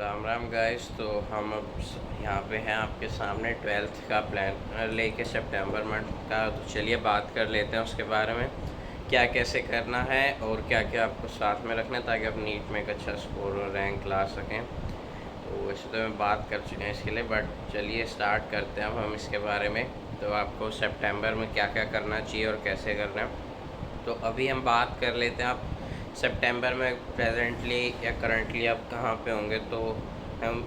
Ram Ram guys. तो हम अब यहाँ पे हैं आपके सामने 12th का प्लान लेके सितंबर मंथ का। तो चलिए बात कर लेते हैं उसके बारे में, क्या कैसे करना है और क्या क्या आपको साथ में रखना है ताकि आप नीट में एक अच्छा स्कोर और रैंक ला सकें। तो वैसे तो मैं बात कर चुके हैं इसके लिए, बट चलिए स्टार्ट करते हैं अब हम इसके बारे में। तो आपको सितंबर में क्या क्या करना चाहिए और कैसे करना है, तो अभी हम बात कर लेते हैं। आप सितंबर में प्रेजेंटली या करंटली आप कहाँ पे होंगे, तो हम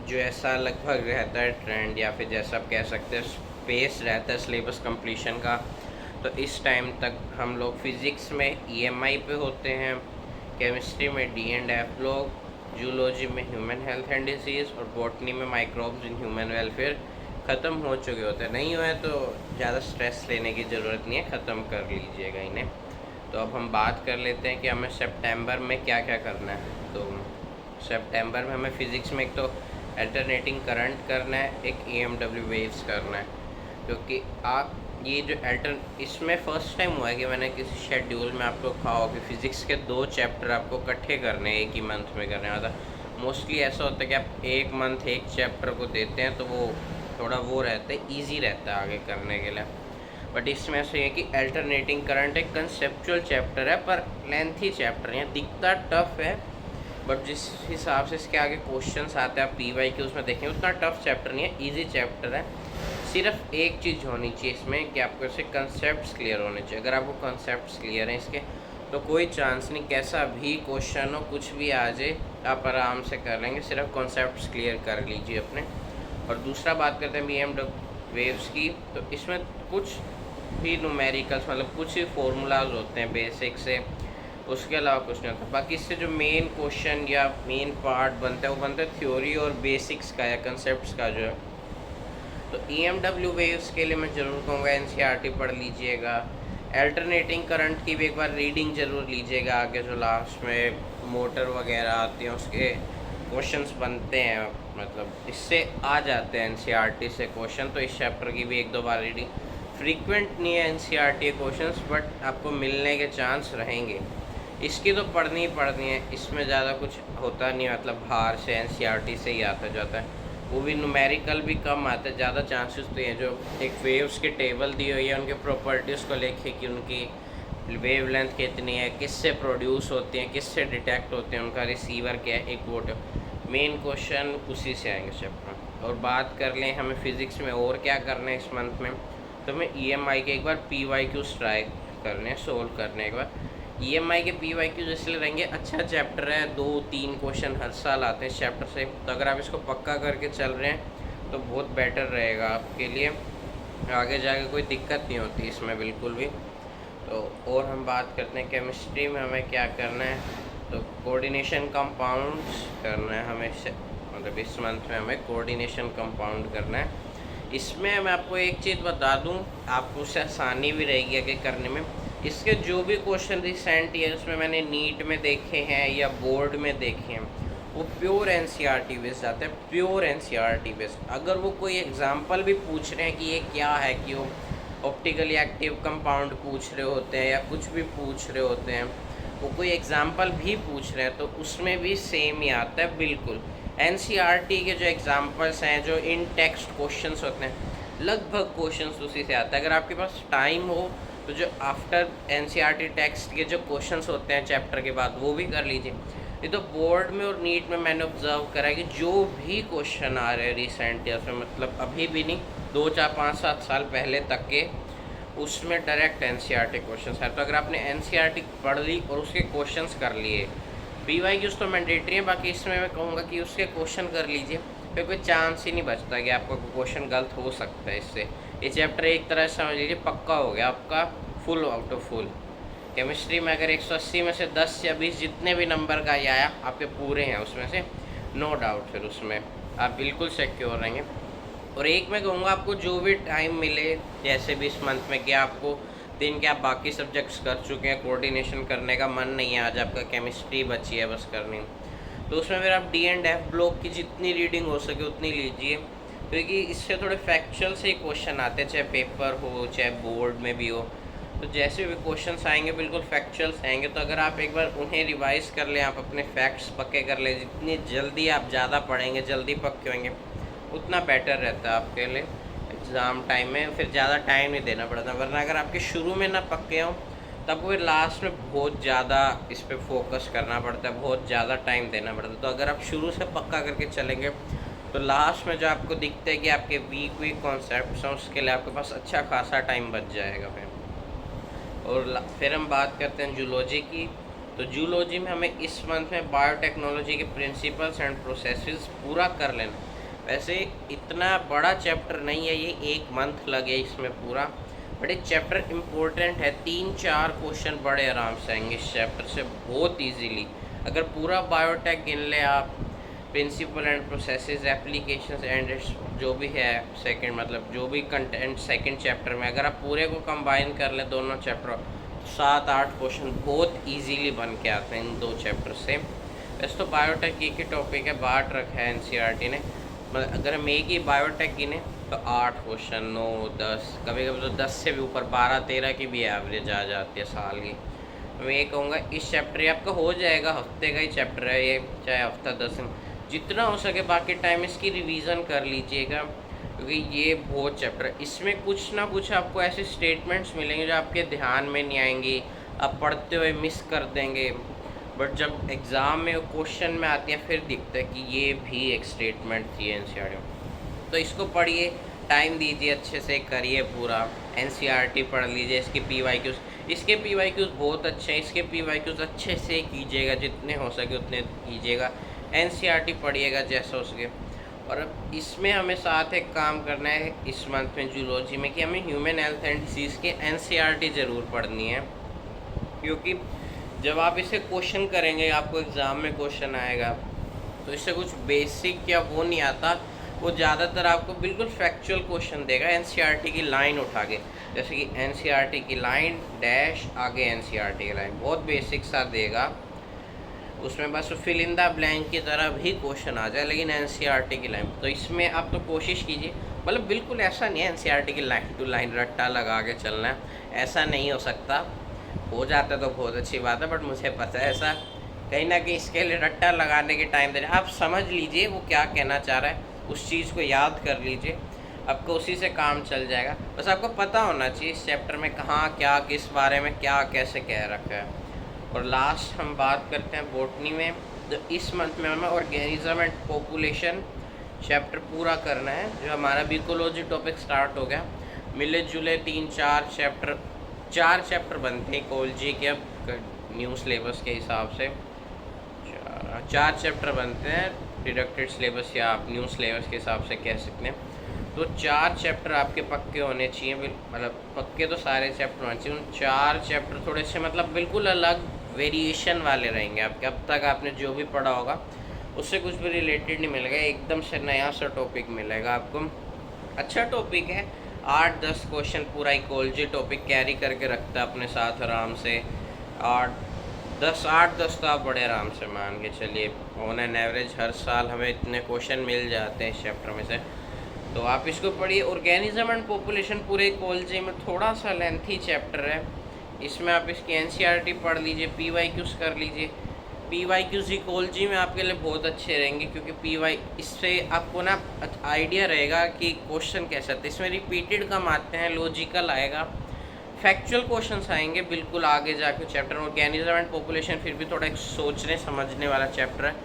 जो ऐसा लगभग रहता है ट्रेंड या फिर जैसा आप कह सकते हैं स्पेस रहता है सिलेबस कंप्लीशन का, तो इस टाइम तक हम लोग फिज़िक्स में ईएमआई पे होते हैं, केमिस्ट्री में डी एंड एफ लोग, जूलॉजी में ह्यूमन हेल्थ एंड डिजीज़ और बॉटनी में माइक्रोब्स इन ह्यूमन वेलफेयर ख़त्म हो चुके होते हैं। नहीं हुए तो ज़्यादा स्ट्रेस लेने की ज़रूरत नहीं है, ख़त्म कर लीजिएगा इन्हें। तो अब हम बात कर लेते हैं कि हमें सितंबर में क्या क्या करना है। तो सितंबर में हमें फ़िज़िक्स में एक तो अल्टरनेटिंग करंट करना है, एक ईएमडब्ल्यू वेव्स करना है। क्योंकि आप ये जो इसमें फ़र्स्ट टाइम हुआ है कि मैंने किसी शेड्यूल में आपको कहा हो कि फ़िज़िक्स के 2 चैप्टर आपको इकट्ठे करने हैं, एक ही मंथ में करने वाला। मोस्टली ऐसा होता है कि आप एक मंथ एक चैप्टर को देते हैं तो वो थोड़ा वो रहता है, ईजी रहता है आगे करने के लिए। बट इसमें ऐसे है कि अल्टरनेटिंग करंट एक कंसेप्चुअल चैप्टर है पर लेंथी चैप्टर है, दिखता टफ है, बट जिस हिसाब से इसके आगे क्वेश्चंस आते हैं आप पीवाई के उसमें देखें उतना टफ चैप्टर नहीं है, इजी चैप्टर है। सिर्फ एक चीज़ होनी चाहिए इसमें कि आपको इसके कंसेप्ट्स क्लियर होने चाहिए। अगर आपको कंसेप्ट्स क्लियर हैं इसके तो कोई चांस नहीं, कैसा भी क्वेश्चन हो कुछ भी आ जाए आप आराम से कर लेंगे, सिर्फ कॉन्सेप्ट्स क्लियर कर लीजिए अपने। और दूसरा बात करते हैं बीएमडब्ल्यू वेव्स की, तो इसमें कुछ भी न्यूमेरिकल्स मतलब कुछ ही फार्मूलाज होते हैं बेसिक से, उसके अलावा कुछ नहीं होता। बाकी इससे जो मेन क्वेश्चन या मेन पार्ट बनता है वो बनता है थ्योरी और बेसिक्स का या कंसेप्ट्स का जो है। तो ईएमडब्ल्यू वेव्स के लिए मैं ज़रूर कहूँगा एनसीईआरटी पढ़ लीजिएगा। अल्टरनेटिंग करंट की भी एक बार रीडिंग ज़रूर लीजिएगा, आगे जो लास्ट में मोटर वगैरह आती हैं उसके क्वेश्चंस बनते हैं, मतलब इससे आ जाते हैं एनसीईआरटी से क्वेश्चन, तो इस चैप्टर की भी 1-2 बार रीडिंग। फ्रीक्वेंट नहीं है एनसीईआरटी क्वेश्चंस, बट आपको मिलने के चांस रहेंगे। इसकी तो पढ़नी ही पढ़नी है, इसमें ज़्यादा कुछ होता नहीं, मतलब बाहर से एनसीईआरटी से ही आता जाता है, वो भी न्यूमेरिकल भी कम आते हैं। ज़्यादा चांसेस तो हैं जो एक वेव्स की टेबल दी हुई है उनके प्रॉपर्टीज़ को लेके कि उनकी वेव लेंथ कितनी है, किससे प्रोड्यूस होती हैं, किससे डिटेक्ट होते हैं, उनका रिसीवर क्या है, एक वोट मेन क्वेश्चन उसी से आएंगे चैप्टर। और बात कर लें हमें फ़िज़िक्स में और क्या करना है इस मंथ में, तो हमें ईएमआई के एक बार पीवाईक्यूज़ ट्राई करने हैं, सोल्व करने एक बार। ईएमआई के पीवाईक्यूज़ इसलिए रहेंगे, अच्छा चैप्टर है, 2-3 क्वेश्चन हर साल आते हैं इस चैप्टर से, तो अगर आप इसको पक्का करके चल रहे हैं तो बहुत बेटर रहेगा आपके लिए, आगे जाके कोई दिक्कत नहीं होती इसमें बिल्कुल भी। तो और हम बात करते हैं केमिस्ट्री में हमें क्या करना है, तो कोऑर्डिनेशन कंपाउंड्स करना है हमें, मतलब इस मंथ में हमें कोऑर्डिनेशन कंपाउंड करना है। इसमें मैं आपको एक चीज़ बता दूं, आपको उससे आसानी भी रहेगी आगे करने में। इसके जो भी क्वेश्चन रिसेंट ईयर्स में मैंने नीट में देखे हैं या बोर्ड में देखे हैं वो प्योर एनसीईआरटी बेस्ड आते हैं, प्योर एनसीईआरटी बेस्ड। अगर वो कोई एग्जांपल भी पूछ रहे हैं कि ये क्या है, कि वो ऑप्टिकली एक्टिव कंपाउंड पूछ रहे होते हैं या कुछ भी पूछ रहे होते हैं, वो कोई एग्जांपल भी पूछ रहे हैं तो उसमें भी सेम ही आता है बिल्कुल। एनसीईआरटी के जो एग्जांपल्स हैं, जो इन टेक्स्ट क्वेश्चंस होते हैं, लगभग क्वेश्चंस उसी से आता है। अगर आपके पास टाइम हो तो जो आफ्टर एनसीईआरटी टेक्स्ट के जो क्वेश्चंस होते हैं चैप्टर के बाद वो भी कर लीजिए। ये तो बोर्ड में और नीट में मैंने ऑब्जर्व करा है कि जो भी क्वेश्चन आ रहे हैं रिसेंट ईयर्स में, मतलब अभी भी नहीं, 2-4-5-7 साल पहले तक के, उसमें डायरेक्ट एनसीईआरटी क्वेश्चंस है। तो अगर आपने एनसीईआरटी पढ़ ली और उसके क्वेश्चंस कर लिए, पीवाईक्यूज़ तो मैंडेटरी है, बाकी इसमें मैं कहूँगा कि उसके क्वेश्चन कर लीजिए, फिर कोई चांस ही नहीं बचता कि आपका क्वेश्चन गलत हो सकता है इससे। ये चैप्टर एक तरह से समझ लीजिए पक्का हो गया आपका, full out of full. Chemistry में अगर 180 में से 10 या 20 जितने भी नंबर का ये आया आपके पूरे हैं उसमें से, नो डाउट, फिर उसमें आप बिल्कुल सिक्योर रहेंगे। और एक मैं कहूँगा आपको जो भी टाइम मिले, जैसे भी इस मंथ में, क्या आपको दिन के आप बाकी सब्जेक्ट्स कर चुके हैं, कोऑर्डिनेशन करने का मन नहीं है, आज आपका केमिस्ट्री बची है बस करनी, तो उसमें फिर आप डी एंड एफ ब्लॉक की जितनी रीडिंग हो सके उतनी लीजिए, क्योंकि इससे थोड़े फैक्चुअल से क्वेश्चन आते हैं, चाहे पेपर हो चाहे बोर्ड में भी हो। तो जैसे भी क्वेश्चंस आएंगे बिल्कुल फैक्चुअल्स आएंगे, तो अगर आप एक बार उन्हें रिवाइज कर लें, आप अपने फैक्ट्स पक्के कर लें, जितनी जल्दी आप ज़्यादा पढ़ेंगे, जल्दी पक्के होंगे, उतना बेटर रहता है आपके लिए एग्ज़ाम टाइम में। फिर ज़्यादा टाइम नहीं देना पड़ता, वरना अगर आपके शुरू में ना पक्के हों तब फिर लास्ट में बहुत ज़्यादा इस पर फोकस करना पड़ता है, बहुत ज़्यादा टाइम देना पड़ता है। तो अगर आप शुरू से पक्का करके चलेंगे तो लास्ट में जो आपको दिखता है कि आपके वीक कॉन्सेप्ट्स हैं, उसके लिए आपके पास अच्छा खासा टाइम बच जाएगा फिर। और फिर हम बात करते हैं जूलॉजी की। तो जूलॉजी में हमें इस मंथ में बायोटेक्नोलॉजी के प्रिंसिपल्स एंड प्रोसेसेस पूरा कर लेना। वैसे इतना बड़ा चैप्टर नहीं है ये, 1 मंथ लगे इसमें पूरा, बट एक चैप्टर इम्पोर्टेंट है। 3-4 क्वेश्चन बड़े आराम से आएंगे इस चैप्टर से बहुत ईजीली। अगर पूरा बायोटेक गिन ले आप, principle and processes, applications and जो भी है सेकंड, मतलब जो भी कंटेंट सेकंड चैप्टर में, अगर आप पूरे को कंबाइन कर लें दोनों चैप्टर, 7-8 क्वेश्चन बहुत इजीली बन के आते हैं इन 2 चैप्टर से। वैसे तो बायोटेक एक ही टॉपिक है, बांट रखा है एनसीईआरटी ने, मतलब अगर हम एक ही बायोटेक गिने तो 8 क्वेश्चन, 9, 10, कभी कभी तो 10 से भी ऊपर 12-13 की भी एवरेज आ जाती है साल की। मैं ये कहूँगा इस चैप्टर ये आपका हो जाएगा, हफ्ते का ही चैप्टर है ये, चाहे हफ्ता 10 दिन, जितना हो सके बाकी टाइम इसकी रिवीजन कर लीजिएगा, क्योंकि ये बहुत चैप्टर है। इसमें कुछ ना कुछ आपको ऐसे स्टेटमेंट्स मिलेंगे जो आपके ध्यान में नहीं आएंगी, आप पढ़ते हुए मिस कर देंगे, बट जब एग्ज़ाम में क्वेश्चन में आती है फिर दिखता है कि ये भी एक स्टेटमेंट थी एनसीईआरटी में। तो इसको पढ़िए, टाइम दीजिए, अच्छे से करिए पूरा, एनसीईआरटी पढ़ लीजिए, इसके पीवाईक्यूज़, इसके पीवाईक्यूज़ बहुत अच्छे हैं, इसके पीवाईक्यूज़ अच्छे से कीजिएगा, जितने हो सके उतने कीजिएगा, एनसीईआरटी पढ़िएगा जैसा हो सके। और अब इसमें हमें साथ एक काम करना है इस मंथ में जूलॉजी में, कि हमें ह्यूमन हेल्थ एंड डिसीज़ की एनसीईआरटी ज़रूर पढ़नी है, क्योंकि जब आप इसे क्वेश्चन करेंगे, आपको एग्ज़ाम में क्वेश्चन आएगा, तो इससे कुछ बेसिक या वो नहीं आता, वो ज़्यादातर आपको बिल्कुल फैक्चुअल क्वेश्चन देगा एनसीईआरटी की लाइन उठा के, जैसे कि एनसीईआरटी की लाइन डैश आगे एनसीईआरटी की लाइन, बहुत बेसिक सा देगा, उसमें बस फिल इन द ब्लैंक की तरह भी क्वेश्चन आ जाए, लेकिन एनसीईआरटी की लाइन। तो इसमें आप तो कोशिश कीजिए, मतलब बिल्कुल ऐसा नहीं है एनसीईआरटी की लाइन टू लाइन रट्टा लगा के चलना है, ऐसा नहीं हो सकता। हो जाता तो बहुत अच्छी बात है, बट मुझे पता है ऐसा कहीं ना कहीं इसके लिए रट्टा लगाने के टाइम दे रहे, आप समझ लीजिए वो क्या कहना चाह रहा है, उस चीज़ को याद कर लीजिए, आपको उसी से काम चल जाएगा। बस आपको पता होना चाहिए इस चैप्टर में कहाँ क्या, किस बारे में क्या कैसे कह रखा है। और लास्ट हम बात करते हैं बॉटनी में। तो इस मंथ में हमें ऑर्गेनिज्म एंड पॉपुलेशन चैप्टर पूरा करना है, जो हमारा इकोलॉजी टॉपिक स्टार्ट हो गया। मिले जुले 3-4 चैप्टर, 4 चैप्टर बनते हैं इकोलॉजी के, अब न्यू सिलेबस के हिसाब से 4 चैप्टर बनते हैं, डिडक्टेड सिलेबस या आप न्यू सिलेबस के हिसाब से कह सकते हैं। तो 4 चैप्टर आपके पक्के होने चाहिए, मतलब पक्के तो सारे चैप्टर होने चाहिए, उन 4 चैप्टर थोड़े से मतलब बिल्कुल अलग वेरिएशन वाले रहेंगे आपके, अब तक आपने जो भी पढ़ा होगा उससे कुछ भी रिलेटेड नहीं मिलेगा, एकदम से नया सा टॉपिक मिलेगा आपको। अच्छा टॉपिक है, 8-10 क्वेश्चन पूरा इकोलॉजी टॉपिक कैरी करके रखता है अपने साथ आराम से, 8-10 तो आप बड़े आराम से मान के चलिए, ऑन एन एवरेज हर साल हमें इतने क्वेश्चन मिल जाते हैं इस चैप्टर में से। तो आप इसको पढ़िए। ऑर्गेनिज्म एंड पॉपुलेशन पूरे इकोलॉजी में थोड़ा सा लेंथी चैप्टर है, इसमें आप इसकी एनसीईआरटी पढ़ लीजिए, पीवाईक्यूज़ कर लीजिए। पीवाईक्यूज़ इकोलॉजी में आपके लिए बहुत अच्छे रहेंगे, क्योंकि पीवाई इससे आपको ना आइडिया रहेगा कि क्वेश्चन कैसे आते हैं, इसमें रिपीटेड कम आते हैं, लॉजिकल आएगा, फैक्चुअल क्वेश्चंस आएंगे बिल्कुल आगे जाके चैप्टर। ऑर्गेनिज्म एंड पॉपुलेशन फिर भी थोड़ा एक सोचने समझने वाला चैप्टर है,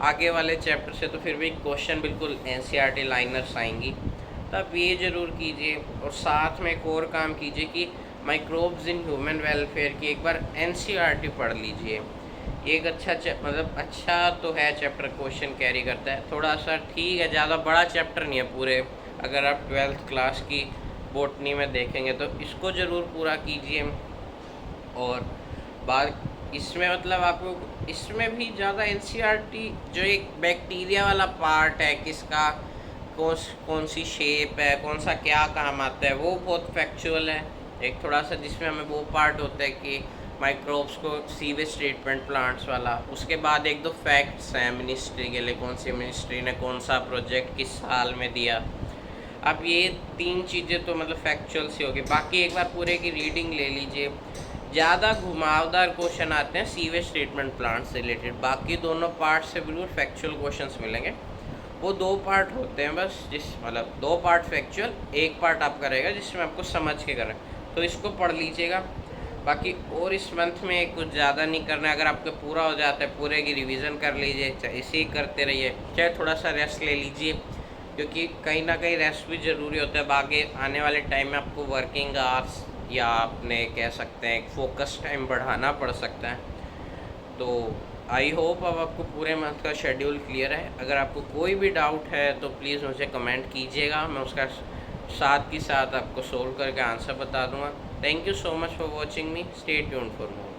आगे वाले चैप्टर से तो फिर भी क्वेश्चन बिल्कुल एनसीईआरटी लाइनर्स आएंगी, तो आप ये ज़रूर कीजिए। और साथ में एक और काम कीजिए कि माइक्रोब्स इन ह्यूमन वेलफेयर की एक बार एनसीईआरटी पढ़ लीजिए, ये एक अच्छा मतलब अच्छा तो है चैप्टर, क्वेश्चन कैरी करता है, थोड़ा सा ठीक है, ज़्यादा बड़ा चैप्टर नहीं है पूरे, अगर आप 12th क्लास की बॉटनी में देखेंगे तो इसको ज़रूर पूरा कीजिए। और बात इसमें मतलब आपको इसमें भी ज़्यादा एनसीईआरटी जो एक बैक्टीरिया वाला पार्ट है, किसका कौन सी शेप है, कौन सा क्या काम आता है, वो बहुत फैक्चुअल है। एक थोड़ा सा जिसमें हमें वो पार्ट होता है कि माइक्रोब्स को सीवेज ट्रीटमेंट प्लांट्स वाला, उसके बाद 1-2 फैक्ट्स हैं मिनिस्ट्री के लिए, कौन सी मिनिस्ट्री ने कौन सा प्रोजेक्ट किस साल में दिया, अब ये 3 चीज़ें तो मतलब फैक्चुअल सी होगी, बाकी एक बार पूरे की रीडिंग ले लीजिए। ज़्यादा घुमावदार क्वेश्चन आते हैं सीवेज ट्रीटमेंट प्लांट से रिलेटेड, बाकी दोनों पार्ट से बिल्कुल फैक्चुअल क्वेश्चंस मिलेंगे। वो 2 पार्ट होते हैं बस, जिस मतलब 2 पार्ट फैक्चुअल, 1 पार्ट आपका रहेगा जिसमें आपको समझ के करना है, तो इसको पढ़ लीजिएगा। बाकी और इस मंथ में कुछ ज़्यादा नहीं करना है, अगर आपका पूरा हो जाता है पूरे की रिवीजन कर लीजिए, चाहे इसे ही करते रहिए, चाहे थोड़ा सा रेस्ट ले लीजिए, क्योंकि कहीं ना कहीं रेस्ट भी ज़रूरी होता है। आगे आने वाले टाइम में आपको वर्किंग आवर्स या आपने कह सकते हैं फोकस टाइम बढ़ाना पड़ सकता है। तो आई होप अब आपको पूरे मंथ का शेड्यूल क्लियर है। अगर आपको कोई भी डाउट है तो प्लीज़ मुझे कमेंट कीजिएगा, मैं उसका साथ ही साथ आपको सोल्व करके आंसर बता दूंगा। Thank you so much for watching me, stay tuned for more.